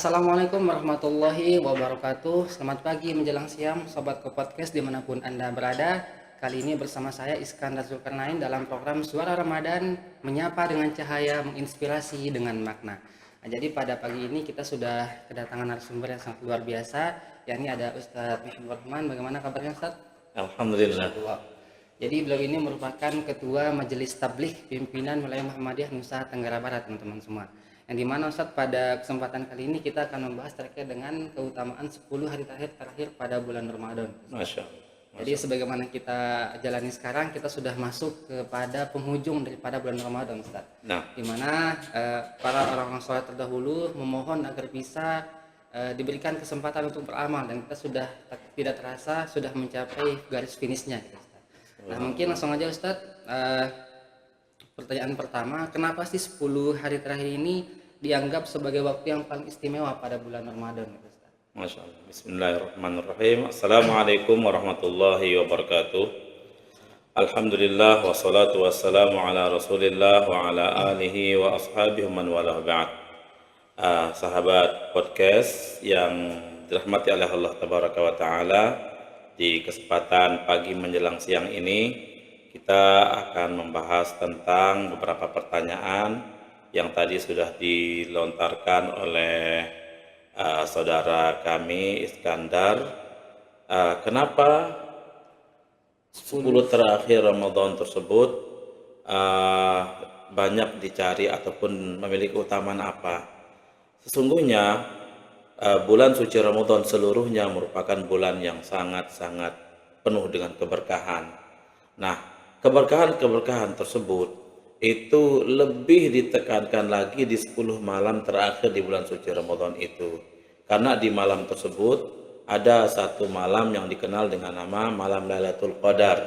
Assalamualaikum warahmatullahi wabarakatuh. Selamat pagi menjelang siang, Sobat Ke Podcast dimanapun Anda berada. Kali ini bersama saya Iskandar Zulkarnain dalam program Suara Ramadan, menyapa dengan cahaya, menginspirasi dengan makna. Nah, jadi pada pagi ini kita sudah kedatangan narasumber yang sangat luar biasa, yakni ada Ustadz Mihibur Rahman. Bagaimana kabarnya Ustadz? Alhamdulillah. Wow. Jadi beliau ini merupakan Ketua Majelis Tabligh Pimpinan Wilayah Muhammadiyah Nusa Tenggara Barat, teman-teman semua. Yang dimana Ustadz pada kesempatan kali ini kita akan membahas terkait dengan keutamaan 10 hari terakhir pada bulan Ramadan. Masya Allah. Jadi sebagaimana kita jalani sekarang, kita sudah masuk kepada penghujung daripada bulan Ramadan, Ustadz. Nah, Dimana para orang-orang soleh terdahulu memohon agar bisa diberikan kesempatan untuk beramal, dan kita sudah tidak terasa sudah mencapai garis finishnya, gitu, Ustadz. Nah, mungkin langsung aja Ustadz. Pertanyaan pertama, kenapa sih 10 hari terakhir ini dianggap sebagai waktu yang paling istimewa pada bulan Ramadan, Ustaz? Masya Allah. Bismillahirrahmanirrahim. Assalamualaikum warahmatullahi wabarakatuh. Alhamdulillah wassalatu wassalamu ala rasulillah wa ala alihi wa ashabihi man wala ba'd. Sahabat podcast yang dirahmati oleh Allah Tabaraka wa Ta'ala, di kesempatan pagi menjelang siang ini kita akan membahas tentang beberapa pertanyaan yang tadi sudah dilontarkan oleh saudara kami Iskandar. Kenapa 10 terakhir Ramadan tersebut banyak dicari ataupun memiliki keutamaan apa? Sesungguhnya bulan suci Ramadan seluruhnya merupakan bulan yang sangat-sangat penuh dengan keberkahan. Nah, keberkahan-keberkahan tersebut itu lebih ditekankan lagi di 10 malam terakhir di bulan suci Ramadan itu. Karena di malam tersebut ada satu malam yang dikenal dengan nama malam Lailatul Qadar.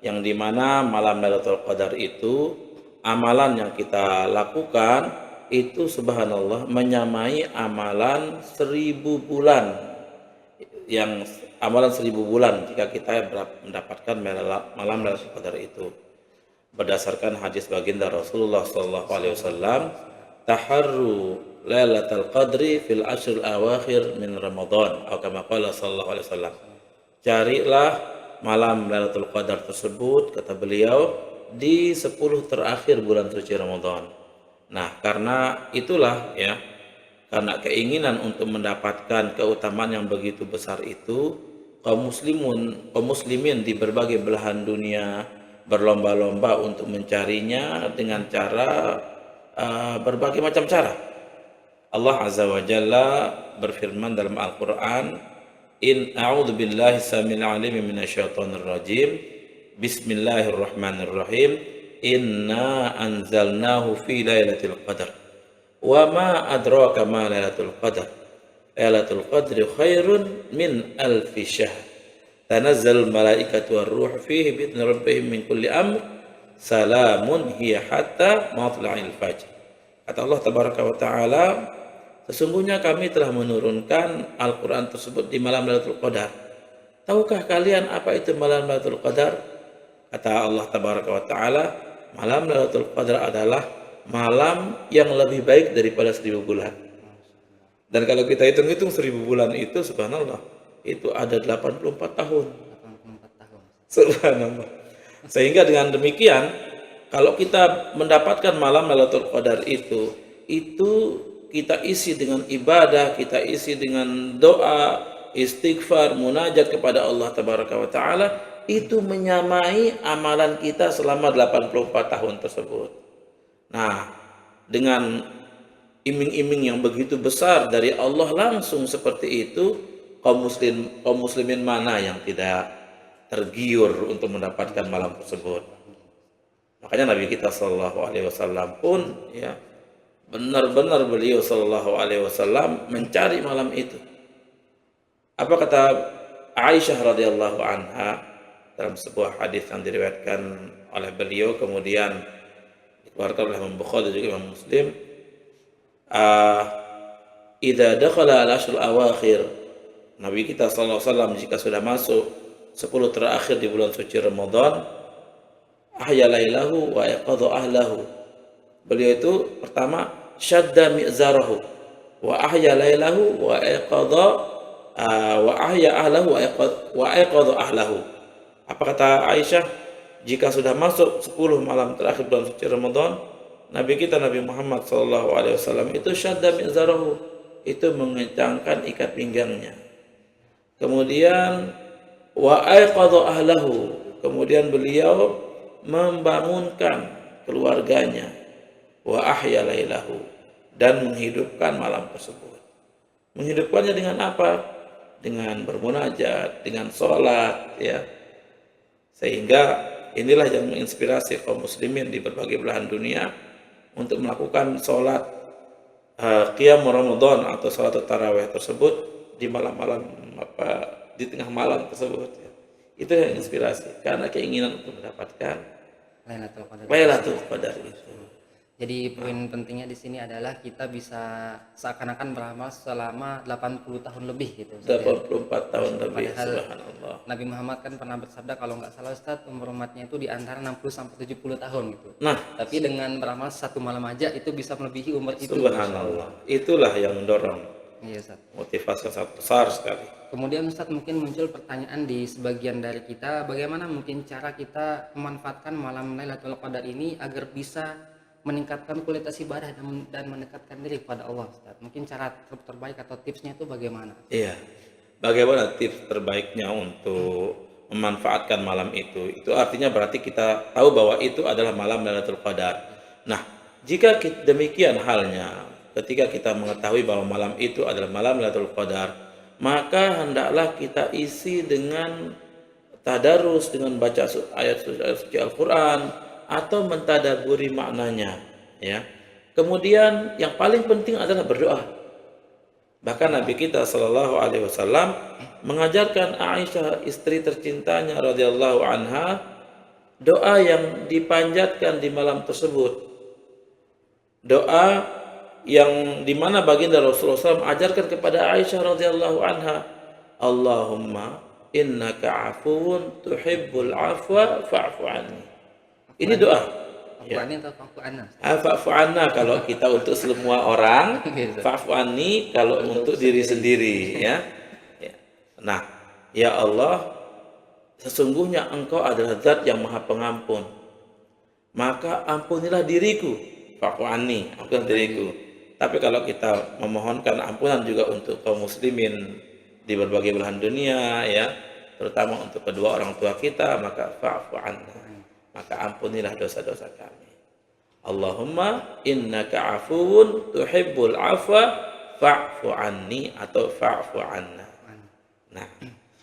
Yang dimana malam Lailatul Qadar itu amalan yang kita lakukan itu subhanallah menyamai amalan 1000 bulan. Yang amalan 1000 bulan jika kita mendapatkan malam Lailatul Qadar itu. Berdasarkan hadis baginda Rasulullah SAW, taharru Lailatul Qadri fil ashril awakhir min Ramadan, atau kama qala sallallahu alaihi wasallam. Carilah malam Lailatul Qadar tersebut, kata beliau, di 10 terakhir bulan suci Ramadan. Nah, karena itulah ya, karena keinginan untuk mendapatkan keutamaan yang begitu besar itu, kaum muslimin di berbagai belahan dunia berlomba-lomba untuk mencarinya dengan cara berbagai macam cara. Allah Azza wa Jalla berfirman dalam Al-Quran, In a'udhu billahi samil alim minasyaitonir rajim, Bismillahirrahmanirrahim, Inna anzalnahu fi lailatul qadar. Wa ma adraka ma lailatul qadar. Lailatul qadri khairun min alfi syahr. Tanazzalul malaikatu war-ruhu fihi bi'idzni rabbihim min kulli amr. Salamun hiya hatta matla'il fajr. Kata Allah Tabaraka wa Ta'ala, sesungguhnya kami telah menurunkan Al-Quran tersebut di malam Lailatul Qadar. Tahukah kalian apa itu malam Lailatul Qadar? Kata Allah Tabaraka wa Ta'ala, malam Lailatul Qadar adalah malam yang lebih baik daripada 1000 bulan. Dan kalau kita hitung-hitung 1000 bulan itu, subhanallah, itu ada 84 tahun. 84 tahun. Subhanallah. Sehingga dengan demikian, kalau kita mendapatkan malam Lailatul Qadar itu kita isi dengan ibadah, kita isi dengan doa, istighfar, munajat kepada Allah Tabaraka wa Ta'ala, itu menyamai amalan kita selama 84 tahun tersebut. Nah, dengan iming-iming yang begitu besar dari Allah langsung seperti itu, kaum muslimin mana yang tidak tergiur untuk mendapatkan malam tersebut. Makanya Nabi kita sallallahu alaihi wasallam pun ya benar-benar beliau sallallahu alaihi wasallam mencari malam itu. Apa kata Aisyah radhiyallahu anha dalam sebuah hadis yang diriwayatkan oleh beliau kemudian dikeluarkan oleh Imam Bukhari dan juga Imam Muslim, idza dakhala al-ashr awakhir, Nabi kita sallallahu alaihi wasallam jika sudah masuk 10 terakhir di bulan suci Ramadan, ahya lailahu wa yaqadha ahlahu. Beliau itu pertama syadda mi'zarahu, wa ahya lailahu wa ayqadha wa ahya ahlahu wa ayqadha ahlahu. Apa kata Aisyah? Jika sudah masuk 10 malam terakhir bulan suci Ramadan, Nabi kita Nabi Muhammad SAW itu syadda mizarahu, itu mengencangkan ikat pinggangnya. Kemudian wa ayqadha ahlahu, kemudian beliau membangunkan keluarganya, wa ahya lailahu, dan menghidupkan malam tersebut. Menghidupkannya dengan apa? Dengan bermunajat, dengan sholat, ya. Sehingga inilah yang menginspirasi kaum muslimin di berbagai belahan dunia untuk melakukan sholat qiyam Ramadan atau sholat tarawih tersebut di malam-malam di tengah malam tersebut, ya. Itu yang inspirasi karena keinginan untuk mendapatkan Lailatul Qadar itu. Jadi poin pentingnya di sini adalah kita bisa seakan-akan beramal selama 80 tahun lebih gitu. 84 tahun lebih, Padahal subhanallah. Nabi Muhammad kan pernah bersabda kalau nggak salah Ustaz, umur umatnya itu di antara 60 sampai 70 tahun gitu. Nah, Tapi dengan beramal satu malam aja itu bisa melebihi umur itu. subhanallah. Itulah yang mendorong, Iya Ustaz. motivasi yang sangat besar sekali. Kemudian Ustaz mungkin muncul pertanyaan di sebagian dari kita, bagaimana mungkin cara kita memanfaatkan malam Lailatul Qadar ini agar bisa meningkatkan kualitas ibadah dan mendekatkan diri kepada Allah Ustaz. Mungkin cara terbaik atau tipsnya itu bagaimana? Iya. Bagaimana tips terbaiknya untuk memanfaatkan malam itu? Itu artinya berarti kita tahu bahwa itu adalah malam Lailatul Qadar. Nah, jika demikian halnya, ketika kita mengetahui bahwa malam itu adalah malam Lailatul Qadar, maka hendaklah kita isi dengan tadarus, dengan baca ayat suci Al-Quran atau mentadaburi maknanya, ya. Kemudian yang paling penting adalah berdoa. Bahkan Nabi kita Shallallahu Alaihi Wasallam mengajarkan Aisyah, istri tercintanya radhiyallahu anha, doa yang dipanjatkan di malam tersebut. Doa yang dimana baginda Rasulullah SAW ajarkan kepada Aisyah radhiyallahu anha, Allahumma innaka afuwun tuhibbul afwa fa'fu anni. Ini doa. Al-Qur'an atau Al-Qur'an? Fa'fu anna kalau kita untuk semua orang, fa'fu anni kalau untuk diri sendiri, ya. Nah, ya Allah, sesungguhnya Engkau adalah Zat yang Maha Pengampun. Maka ampunilah diriku, fa'fu anni, ampunilah diriku. Tapi kalau kita memohonkan ampunan juga untuk kaum muslimin di berbagai belahan dunia, ya, terutama untuk kedua orang tua kita, maka fa'fu anna, maka ampunilah dosa-dosa kami. Allahumma innaka afuwun tuhibbul afwa fa'fu anni atau fa'fu anna. Nah,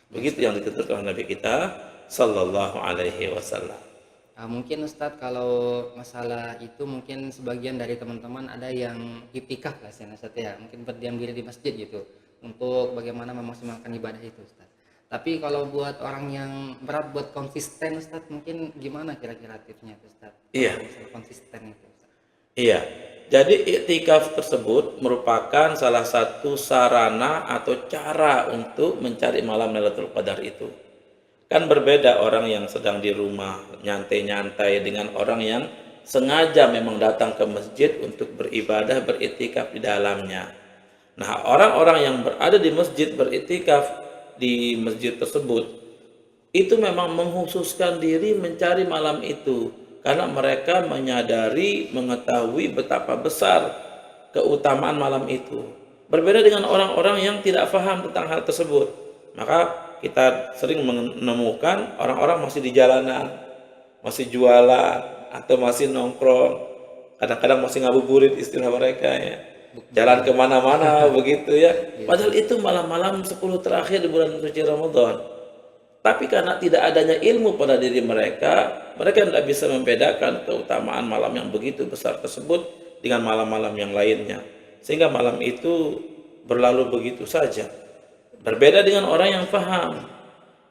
begitu yang dituturkan Nabi kita Sallallahu Alaihi Wasallam. Mungkin Ustadz kalau masalah itu mungkin sebagian dari teman-teman ada yang iktikaf lah Ustadz ya, mungkin berdiam diri di masjid gitu untuk bagaimana memaksimalkan ibadah itu Ustadz. Tapi kalau buat orang yang berat buat konsisten Ustadz, mungkin gimana kira-kira tipsnya Ustadz? Iya. Konsisten itu Ustadz. Iya. Jadi iktikaf tersebut merupakan salah satu sarana atau cara untuk mencari malam Lailatul Qadar itu. Kan berbeda orang yang sedang di rumah nyantai-nyantai dengan orang yang sengaja memang datang ke masjid untuk beribadah, beriktikaf di dalamnya. Nah, orang-orang yang berada di masjid beriktikaf di masjid tersebut itu memang menghususkan diri mencari malam itu karena mereka menyadari, mengetahui betapa besar keutamaan malam itu. Berbeda dengan orang-orang yang tidak paham tentang hal tersebut. Maka kita sering menemukan orang-orang masih di jalanan, masih jualan atau masih nongkrong, kadang-kadang masih ngabuburit istilah mereka, ya. Jalan kemana-mana begitu, ya. Padahal itu malam-malam 10 terakhir di bulan suci Ramadan. Tapi karena tidak adanya ilmu pada diri mereka tidak bisa membedakan keutamaan malam yang begitu besar tersebut dengan malam-malam yang lainnya. Sehingga malam itu berlalu begitu saja. Berbeda dengan orang yang paham.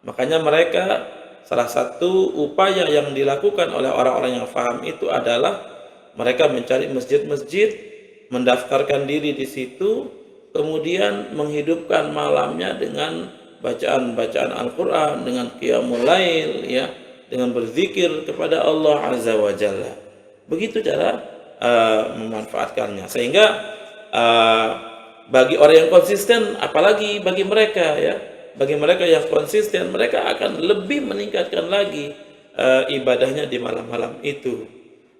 Makanya mereka, salah satu upaya yang dilakukan oleh orang-orang yang paham itu adalah mereka mencari masjid-masjid, mendaftarkan diri di situ, kemudian menghidupkan malamnya dengan bacaan-bacaan Al-Quran, dengan qiyamul lail, ya, dengan berzikir kepada Allah Azza wa Jalla. Begitu cara memanfaatkannya. Sehingga bagi orang yang konsisten, apalagi bagi mereka ya, bagi mereka yang konsisten, mereka akan lebih meningkatkan lagi ibadahnya di malam-malam itu.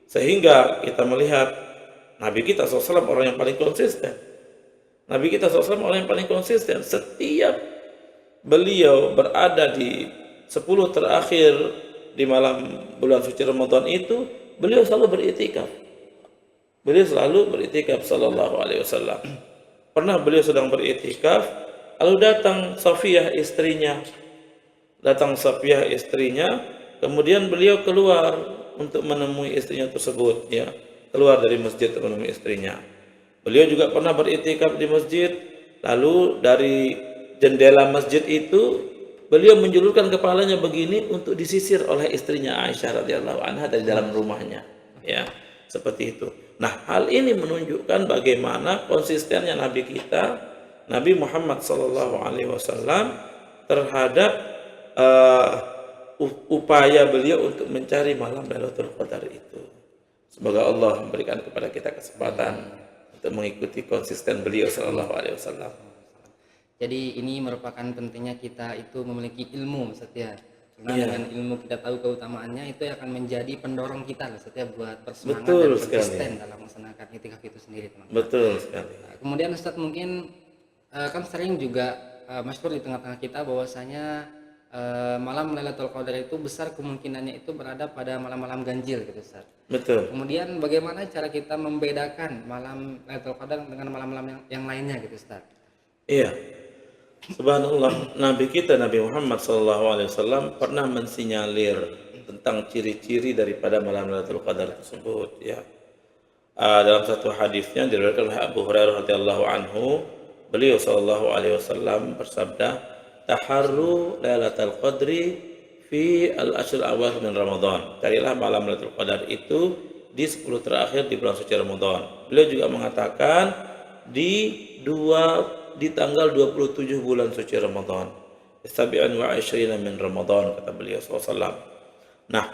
Sehingga kita melihat Nabi kita SAW orang yang paling konsisten. Nabi kita SAW orang yang paling konsisten. Setiap beliau berada di 10 terakhir di malam bulan suci Ramadan itu, beliau selalu beriktikaf. Beliau selalu beriktikaf sallallahu alaihi wasallam. Pernah beliau sedang beriktikaf, lalu datang Safiyah istrinya. Kemudian beliau keluar untuk menemui istrinya tersebut ya. Keluar dari masjid untuk menemui istrinya. Beliau juga pernah beriktikaf di masjid, lalu dari jendela masjid itu beliau menjulurkan kepalanya begini untuk disisir oleh istrinya Aisyah radhiyallahu anha dari dalam rumahnya ya, seperti itu. Nah, hal ini menunjukkan bagaimana konsistennya Nabi kita, Nabi Muhammad sallallahu alaihi wasallam terhadap upaya beliau untuk mencari malam Lailatul Qadar itu. Semoga Allah memberikan kepada kita kesempatan untuk mengikuti konsisten beliau sallallahu alaihi wasallam. Jadi ini merupakan pentingnya kita itu memiliki ilmu, Ustaz ya. Karena dengan ilmu kita tahu keutamaannya, itu akan menjadi pendorong kita, Ustaz ya, buat bersemangat dan konsisten dalam melaksanakan itikaf itu sendiri, teman-teman. Betul sekali. Kemudian Ustaz mungkin kan sering juga masyhur di tengah-tengah kita bahwasanya malam Lailatul Qadar itu besar kemungkinannya itu berada pada malam-malam ganjil gitu, Ustaz. Betul. Kemudian bagaimana cara kita membedakan malam Lailatul Qadar dengan malam-malam yang lainnya gitu, Ustaz? Iya. Subhanallah, Nabi kita Nabi Muhammad SAW pernah mensinyalir tentang ciri-ciri daripada malam Lailatul Qadar tersebut ya. Dalam satu hadisnya diriwayatkan oleh Abu Hurairah radhiyallahu anhu, beliau SAW bersabda, "Taharru Lailatul Qadri fi al-ashr awal min Ramadan." Carilah malam Lailatul Qadar itu di 10 terakhir di bulan suci Ramadan. Beliau juga mengatakan di tanggal 27 bulan suci Ramadan. Sabi'an wa 'ishrina min Ramadan, kata beliau SAW. Nah,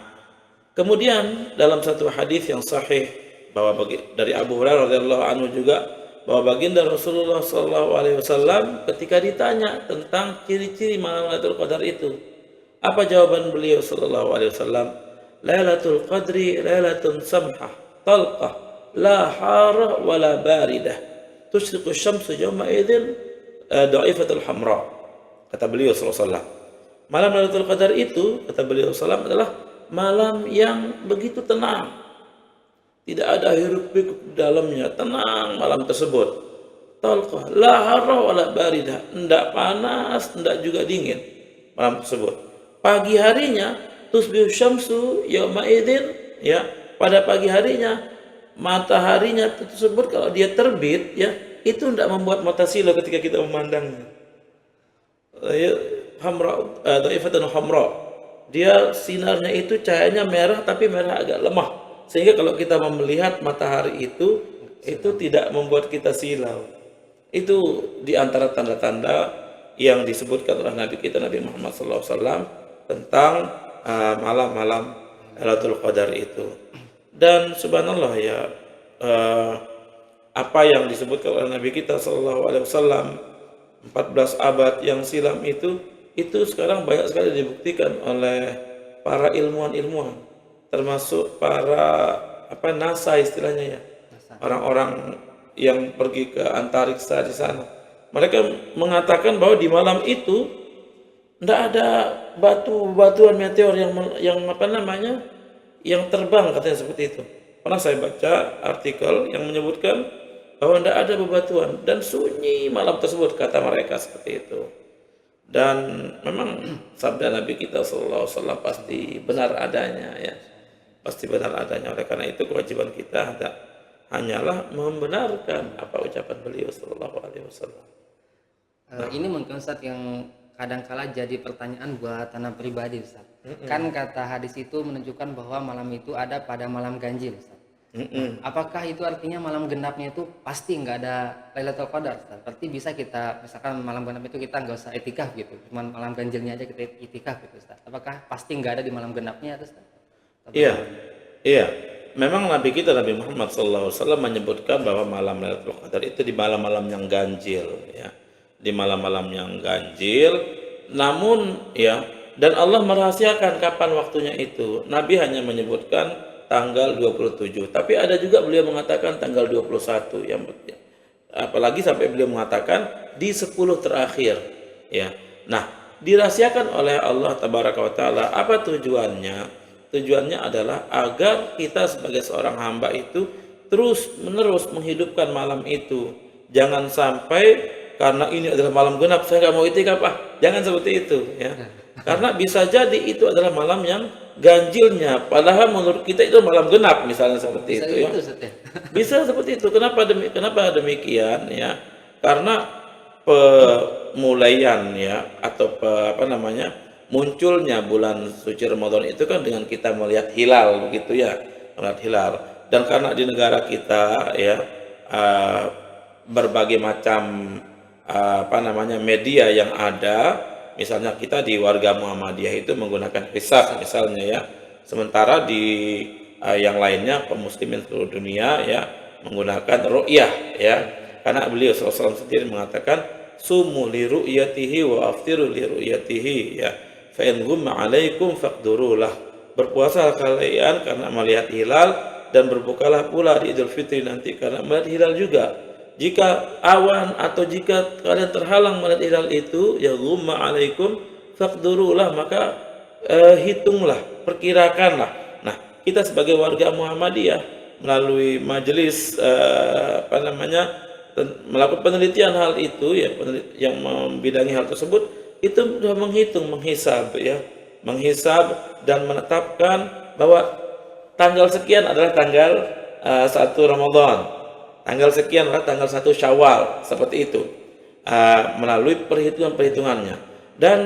kemudian dalam satu hadis yang sahih bahwa dari Abu Hurairah radhiyallahu anhu juga, bahwa baginda Rasulullah SAW ketika ditanya tentang ciri-ciri malam Lailatul Qadar itu, apa jawaban beliau sallallahu alaihi wasallam? Lailatul Qadri lailatun samhah, talqah, la harah wa la baridah. Tusyriqu syamsu yawma idzin dha'ifatul hamra. Kata beliau sallallahu alaihi wasallam. Malam Lailatul Qadar itu, kata beliau sallallahu adalah malam yang begitu tenang. Tidak ada hiruk-pikuk di dalamnya, tenang malam tersebut. Talqah, la harra wa la baridah, enggak panas, enggak juga dingin malam tersebut. Pagi harinya tusbihu syamsu yauma idzin, ya, pada pagi harinya mataharinya tersebut kalau dia terbit ya, itu tidak membuat mata silau ketika kita memandangnya. Hamra, dhaifatan hamra. Dia sinarnya itu cahayanya merah tapi merah agak lemah. Sehingga kalau kita melihat matahari itu tidak membuat kita silau. Itu di antara tanda-tanda yang disebutkan oleh Nabi kita Nabi Muhammad SAW tentang malam-malam Lailatul Qadar itu. Dan subhanallah ya, apa yang disebutkan oleh Nabi kita SAW 14 abad yang silam itu sekarang banyak sekali dibuktikan oleh para ilmuwan-ilmuwan, termasuk para NASA istilahnya ya, orang-orang yang pergi ke antariksa di sana. Mereka mengatakan bahwa di malam itu tidak ada batuan meteor yang terbang, katanya seperti itu. Pernah saya baca artikel yang menyebutkan bahwa tidak ada bebatuan dan sunyi malam tersebut, kata mereka seperti itu. Dan memang sabda Nabi kita SAW pasti benar adanya ya, pasti benar adanya. Oleh karena itu kewajiban kita hanyalah membenarkan apa ucapan beliau SAW. Ini mungkin Ustaz yang kadang-kala jadi pertanyaan buat anak pribadi, Ustaz. Kan kata hadis itu menunjukkan bahwa malam itu ada pada malam ganjil, Ustaz. Apakah itu artinya malam genapnya itu pasti nggak ada Lailatul Qadar, Ustaz? Berarti bisa kita, misalkan malam genap itu kita nggak usah itikaf gitu, cuma malam ganjilnya aja kita itikaf gitu, Ustaz. Apakah pasti nggak ada di malam genapnya, Ustaz? Iya. memang Nabi kita Nabi Muhammad SAW menyebutkan bahwa malam Lailatul Qadar itu di malam-malam yang ganjil, ya, di malam-malam yang ganjil. Namun ya, dan Allah merahasiakan kapan waktunya itu. Nabi hanya menyebutkan tanggal 27, tapi ada juga beliau mengatakan tanggal 21, yang apalagi sampai beliau mengatakan di 10 terakhir, ya. Nah, dirahasiakan oleh Allah Tabaraka wa Taala. Apa tujuannya? Tujuannya adalah agar kita sebagai seorang hamba itu terus menerus menghidupkan malam itu. Jangan sampai karena ini adalah malam genap saya nggak mau itikaf, jangan seperti itu, ya. Karena bisa jadi itu adalah malam yang ganjilnya, padahal menurut kita itu malam genap, misalnya seperti Bisa itu, ya. gitu, Ustaz, ya? Bisa seperti itu. Kenapa demikian, ya? Karena pemulaian, ya, atau munculnya bulan suci Ramadan itu kan dengan kita melihat hilal, begitu ya, melihat hilal. Dan karena di negara kita, ya, berbagai macam media yang ada, misalnya kita di warga Muhammadiyah itu menggunakan hisab misalnya, ya, sementara di yang lainnya kaum muslimin seluruh dunia, ya, menggunakan ru'yah, ya, karena beliau SAW sendiri mengatakan sumu li ru'yatihi wa aftiru li ru'yatihi, ya, fa in ghumma 'alaikum faqdurulah, berpuasa kalian karena melihat hilal dan berbukalah pula di Idul Fitri nanti karena melihat hilal juga. Jika awan atau jika kalian terhalang melihat hilal itu, ya ghumma alaikum faqdurulah, maka hitunglah, perkirakanlah. Nah, kita sebagai warga Muhammadiyah melalui majelis melakukan penelitian hal itu, ya, yang membidangi hal tersebut, itu sudah menghitung, menghisab, ya, menghisab dan menetapkan bahwa tanggal sekian adalah tanggal 1 Ramadan. Tanggal sekian adalah tanggal 1 Syawal, seperti itu, melalui perhitungan-perhitungannya. Dan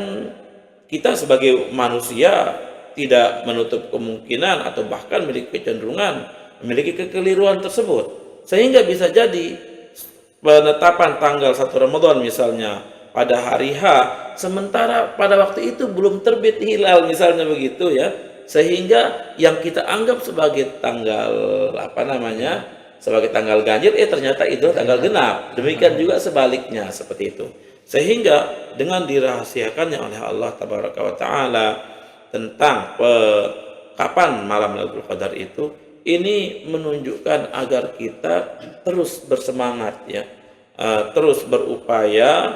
kita sebagai manusia tidak menutup kemungkinan atau bahkan memiliki kecenderungan, memiliki kekeliruan tersebut. Sehingga bisa jadi penetapan tanggal 1 Ramadan misalnya pada hari H, sementara pada waktu itu belum terbit hilal, misalnya begitu, ya. Sehingga yang kita anggap sebagai tanggal sebagai tanggal ganjil, ternyata itu tanggal genap. Demikian juga sebaliknya, seperti itu. Sehingga dengan dirahasiakannya oleh Allah Tabaraka wa Ta'ala tentang kapan malam Lailatul Qadar itu, ini menunjukkan agar kita terus bersemangat, ya, terus berupaya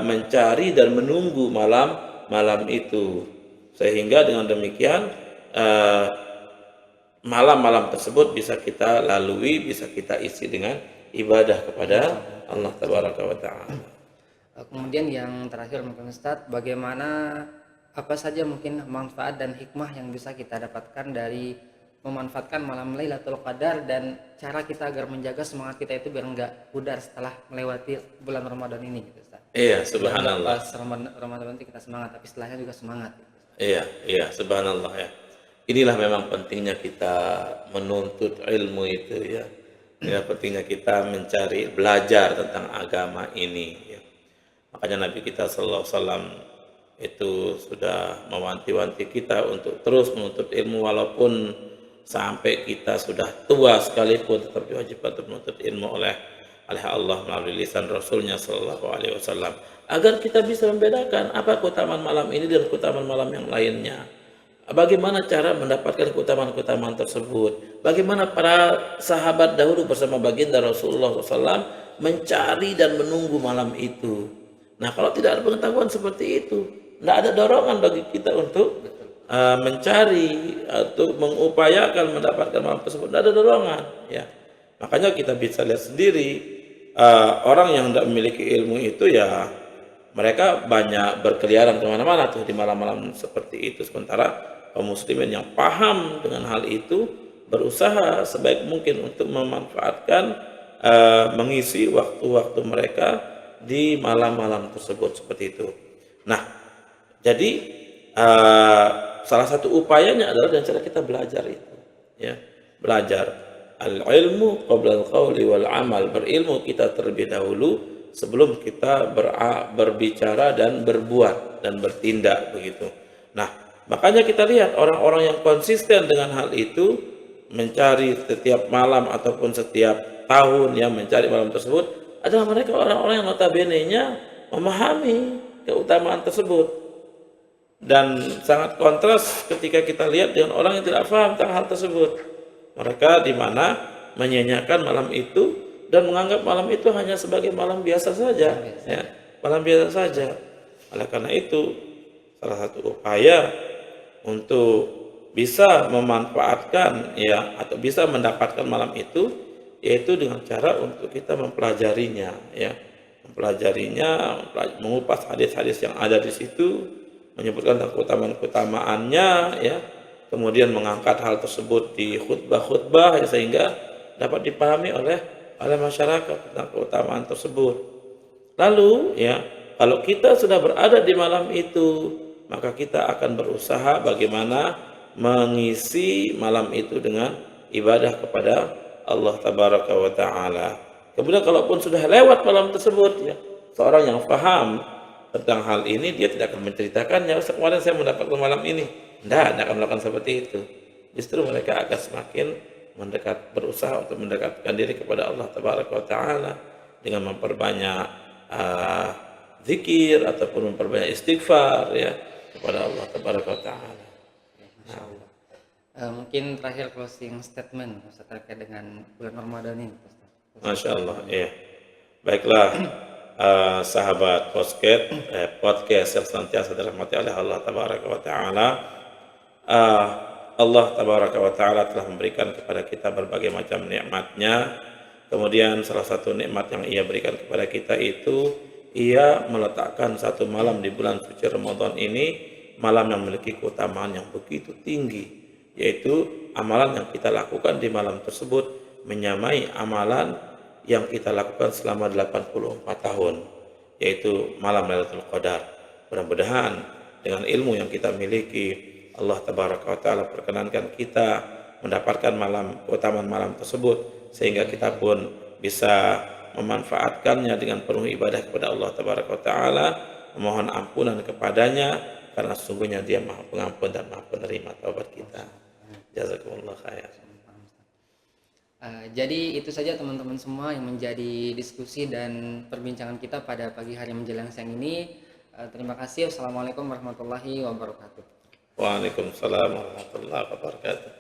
mencari dan menunggu malam itu, sehingga dengan demikian malam-malam tersebut bisa kita lalui, bisa kita isi dengan ibadah kepada Allah Tabaraka wa Ta'ala. Kemudian yang terakhir mungkin Ustaz, bagaimana apa saja mungkin manfaat dan hikmah yang bisa kita dapatkan dari memanfaatkan malam Lailatul Qadar, dan cara kita agar menjaga semangat kita itu biar enggak pudar setelah melewati bulan Ramadan ini, gitu, Ustaz. Iya, subhanallah. Pas Ramadan itu kita semangat, tapi setelahnya juga semangat, gitu. Iya, subhanallah, ya. Inilah memang pentingnya kita menuntut ilmu itu, ya. Inilah pentingnya kita mencari, belajar tentang agama ini, ya. Makanya Nabi kita sallallahu alaihi wasallam itu sudah mewanti-wanti kita untuk terus menuntut ilmu, walaupun sampai kita sudah tua sekalipun tetap diwajibkan untuk menuntut ilmu oleh Allah melalui lisan Rasulnya sallallahu alaihi wasallam, agar kita bisa membedakan apa keutamaan malam ini dan keutamaan malam yang lainnya. Bagaimana cara mendapatkan keutamaan-keutamaan tersebut? Bagaimana para sahabat dahulu bersama baginda Rasulullah SAW mencari dan menunggu malam itu. Nah, kalau tidak ada pengetahuan seperti itu, tidak ada dorongan bagi kita untuk mencari atau mengupayakan mendapatkan malam tersebut. Tidak ada dorongan, ya. Makanya kita bisa lihat sendiri, orang yang tidak memiliki ilmu itu, ya, mereka banyak berkeliaran kemana-mana tuh di malam-malam seperti itu. Sementara kaum muslimin yang paham dengan hal itu berusaha sebaik mungkin untuk memanfaatkan, mengisi waktu-waktu mereka di malam-malam tersebut, seperti itu. Nah, jadi salah satu upayanya adalah dengan cara kita belajar itu, ya, belajar. Al-ilmu qabla al-qawli wal amal, berilmu kita terlebih dahulu sebelum kita berbicara dan berbuat dan bertindak, begitu. Nah, makanya kita lihat orang-orang yang konsisten dengan hal itu, mencari setiap malam ataupun setiap tahun yang mencari malam tersebut adalah mereka orang-orang yang notabene-nya memahami keutamaan tersebut. Dan sangat kontras ketika kita lihat dengan orang yang tidak paham tentang hal tersebut. Mereka di mana menyanyiakan malam itu dan menganggap malam itu hanya sebagai malam biasa saja, ya, malam biasa saja. Oleh karena itu, salah satu upaya untuk bisa memanfaatkan ya atau bisa mendapatkan malam itu yaitu dengan cara untuk kita mempelajarinya, ya, mempelajarinya, mengupas hadis-hadis yang ada di situ, menyebutkan tentang keutamaan-keutamaannya, ya, kemudian mengangkat hal tersebut di khutbah-khutbah, ya, sehingga dapat dipahami oleh masyarakat tentang keutamaan tersebut. Lalu, ya, kalau kita sudah berada di malam itu, maka kita akan berusaha bagaimana mengisi malam itu dengan ibadah kepada Allah Tabaraka wa Ta'ala. Kemudian kalaupun sudah lewat malam tersebut, ya, seorang yang paham tentang hal ini, dia tidak akan menceritakannya, kemarin saya mendapatkan malam ini. Tidak akan melakukan seperti itu. Justru mereka akan semakin berusaha untuk mendekatkan diri kepada Allah Tabaraka wa Ta'ala dengan memperbanyak zikir ataupun memperbanyak istighfar, ya, kepada Allah Tabaraka wa Ta'ala. Mungkin terakhir closing statement Ustaz terkait dengan bulan Ramadan ini, Ustaz. Masya Allah, ya. Baiklah, sahabat podcast yang senantiasa dirahmati oleh Allah Tabaraka wa Ta'ala. Allah Tabaraka wa Ta'ala telah memberikan kepada kita berbagai macam nikmatnya. Kemudian salah satu nikmat yang ia berikan kepada kita itu, ia meletakkan satu malam di bulan suci Ramadan ini, malam yang memiliki keutamaan yang begitu tinggi, yaitu amalan yang kita lakukan di malam tersebut menyamai amalan yang kita lakukan selama 84 tahun, yaitu malam Lailatul Qadar. Mudah-mudahan dengan ilmu yang kita miliki, Allah Tabaraka wa Ta'ala perkenankan kita mendapatkan keutamaan malam tersebut, sehingga kita pun bisa memanfaatkannya dengan penuh ibadah kepada Allah Tabaraka wa Ta'ala, memohon ampunan kepadanya, karena sesungguhnya dia Maha Pengampun dan Maha Penerima taubat kita. Jazakumullah khair. Jadi itu saja teman-teman semua yang menjadi diskusi dan perbincangan kita pada pagi hari menjelang siang ini. Terima kasih. Wassalamualaikum warahmatullahi wabarakatuh. Waalaikumsalam warahmatullahi wabarakatuh.